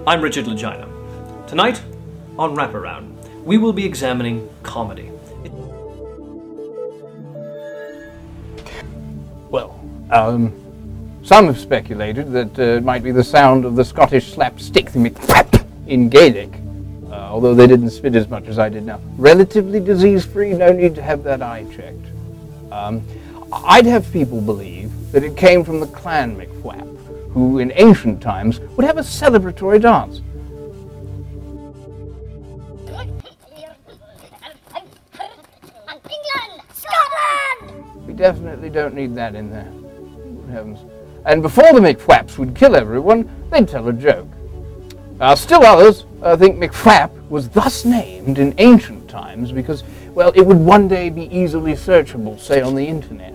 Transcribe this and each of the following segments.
I'm Richard Legina. Tonight, on Wraparound, we will be examining comedy. Well, some have speculated that it might be the sound of the Scottish slapstick in Gaelic, although they didn't spit as much as I did now. Relatively disease-free, no need to have that eye checked. I'd have people believe that it came from the clan McFwap, who in ancient times would have a celebratory dance. We definitely don't need that in there. Good heavens. And before the McFwaps would kill everyone, they'd tell a joke. Still others think McFwap was thus named in ancient times because, well, it would one day be easily searchable, say on the internet.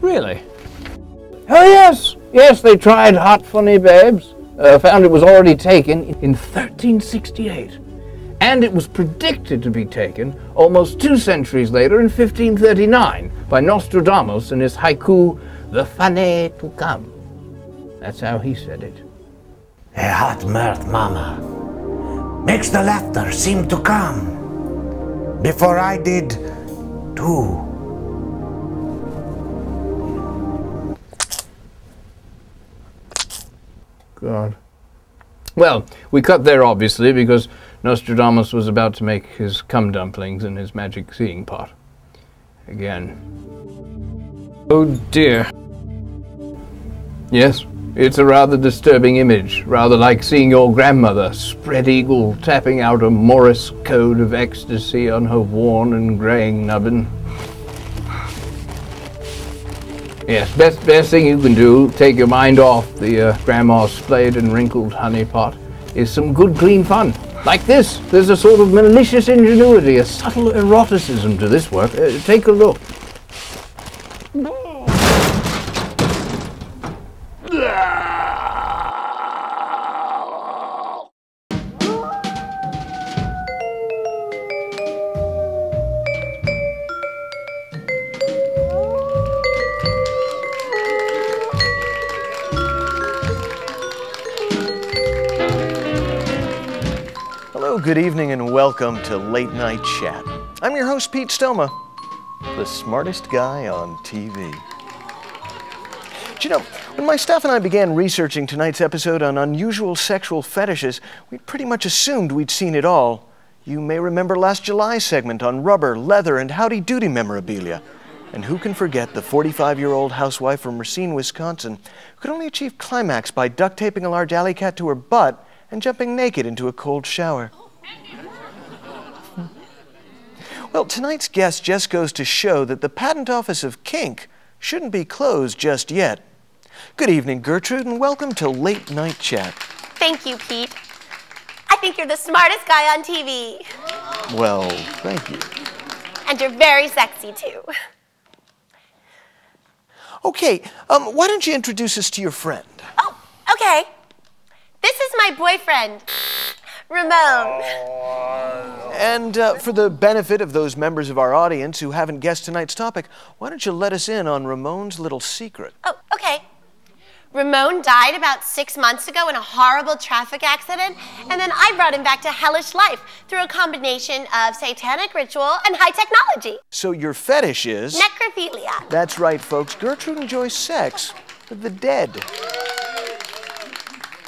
Really? Oh yes! Yes, they tried Hot Funny Babes, found it was already taken in 1368. And it was predicted to be taken almost 2 centuries later in 1539 by Nostradamus in his haiku, "The Fane to Come." That's how he said it. A hot mirth, mama, makes the laughter seem to come. Before I did, too. God. Well, we cut there obviously because Nostradamus was about to make his cum dumplings in his magic seeing pot. Again. Oh dear. Yes, it's a rather disturbing image, rather like seeing your grandmother, spread eagle, tapping out a Morse code of ecstasy on her worn and graying nubbin. Yes, best thing you can do, take your mind off the grandma's splayed and wrinkled honey pot, is some good clean fun. Like this, there's a sort of malicious ingenuity, a subtle eroticism to this work. Take a look. Hello, good evening, and welcome to Late Night Chat. I'm your host, Pete Stoma, the smartest guy on TV. Do you know, when my staff and I began researching tonight's episode on unusual sexual fetishes, we pretty much assumed we'd seen it all. You may remember last July's segment on rubber, leather, and howdy-doody memorabilia. And who can forget the 45-year-old housewife from Racine, Wisconsin, who could only achieve climax by duct taping a large alley cat to her butt and jumping naked into a cold shower. Well, tonight's guest just goes to show that the Patent Office of Kink shouldn't be closed just yet. Good evening, Gertrude, and welcome to Late Night Chat. Thank you, Pete. I think you're the smartest guy on TV. Well, thank you. And you're very sexy, too. Okay, why don't you introduce us to your friend? Oh, okay. This is my boyfriend, Ramon. And for the benefit of those members of our audience who haven't guessed tonight's topic, why don't you let us in on Ramon's little secret? Oh, okay. Ramon died about 6 months ago in a horrible traffic accident, and then I brought him back to hellish life through a combination of satanic ritual and high technology. So your fetish is... necrophilia. That's right, folks. Gertrude enjoys sex with the dead.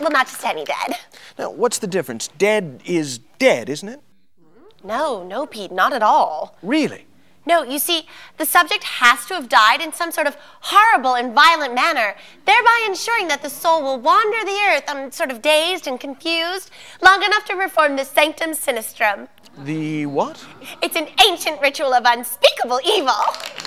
Well, not just any dead. Now, what's the difference? Dead is dead, isn't it? No, Pete, not at all. Really? No, you see, the subject has to have died in some sort of horrible and violent manner, thereby ensuring that the soul will wander the earth, sort of dazed and confused, long enough to perform the sanctum sinistrum. The what? It's an ancient ritual of unspeakable evil.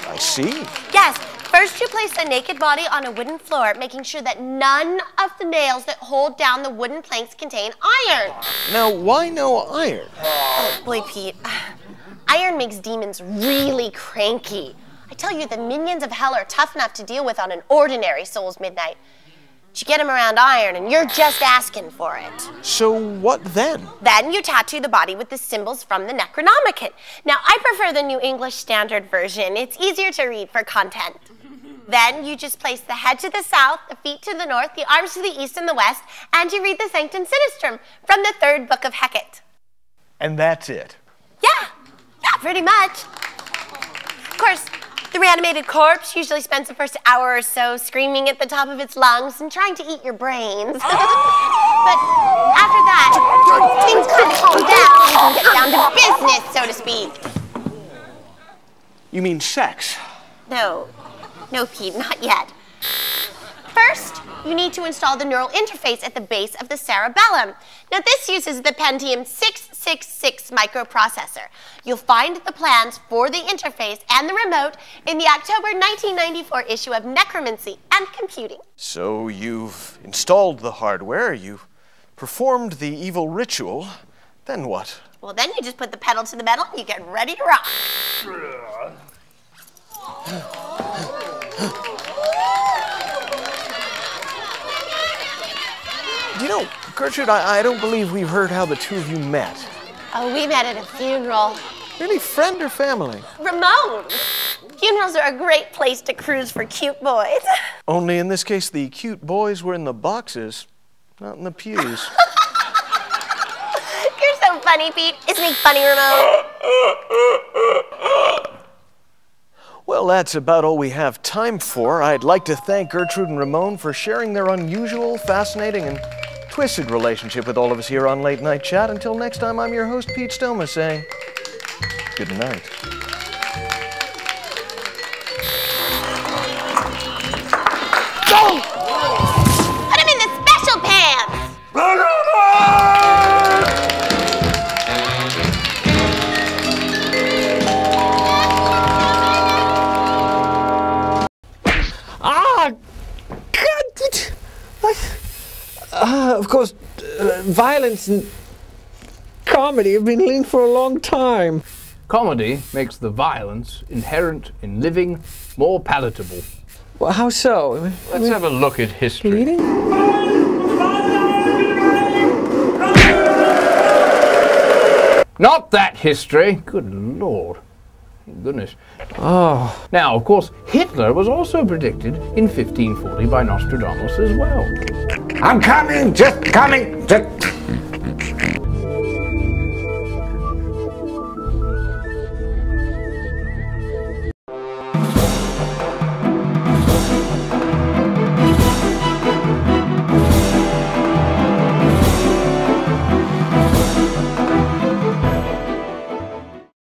I see. Yes, first you place a naked body on a wooden floor, making sure that none of the nails that hold down the wooden planks contain iron. Now, why no iron? Oh, boy, Pete. Iron makes demons really cranky. I tell you, the minions of hell are tough enough to deal with on an ordinary soul's midnight. But you get them around iron and you're just asking for it. So what then? Then you tattoo the body with the symbols from the Necronomicon. Now, I prefer the New English Standard Version. It's easier to read for content. Then you just place the head to the south, the feet to the north, the arms to the east and the west, and you read the Sanctum Sinistrum from the 3rd book of Hecate. And that's it? Yeah, pretty much. Of course, the reanimated corpse usually spends the first hour or so screaming at the top of its lungs and trying to eat your brains. But after that, things kind of calm down and get down to business, so to speak. You mean sex? No, Pete, not yet. First, you need to install the neural interface at the base of the cerebellum. Now, this uses the Pentium 666 microprocessor. You'll find the plans for the interface and the remote in the October 1994 issue of Necromancy and Computing. So you've installed the hardware, you've performed the evil ritual, then what? Well, then you just put the pedal to the metal and you get ready to rock. You know, Gertrude, I don't believe we've heard how the two of you met. Oh, we met at a funeral. Really, friend or family? Ramon! Funerals are a great place to cruise for cute boys. Only in this case, the cute boys were in the boxes, not in the pews. You're so funny, Pete. Isn't he funny, Ramon? Well, that's about all we have time for. I'd like to thank Gertrude and Ramon for sharing their unusual, fascinating, and twisted relationship with all of us here on Late Night Chat. Until next time, I'm your host, Pete Stoma, saying good night. Go! Put him in the special pants! Of course, violence and comedy have been linked for a long time. Comedy makes the violence inherent in living more palatable. Well, how so? Let's have a look at history. Bleeding? Not that history. Good Lord. Thank goodness. Oh. Now, of course, Hitler was also predicted in 1540 by Nostradamus as well. I'm coming, just coming, just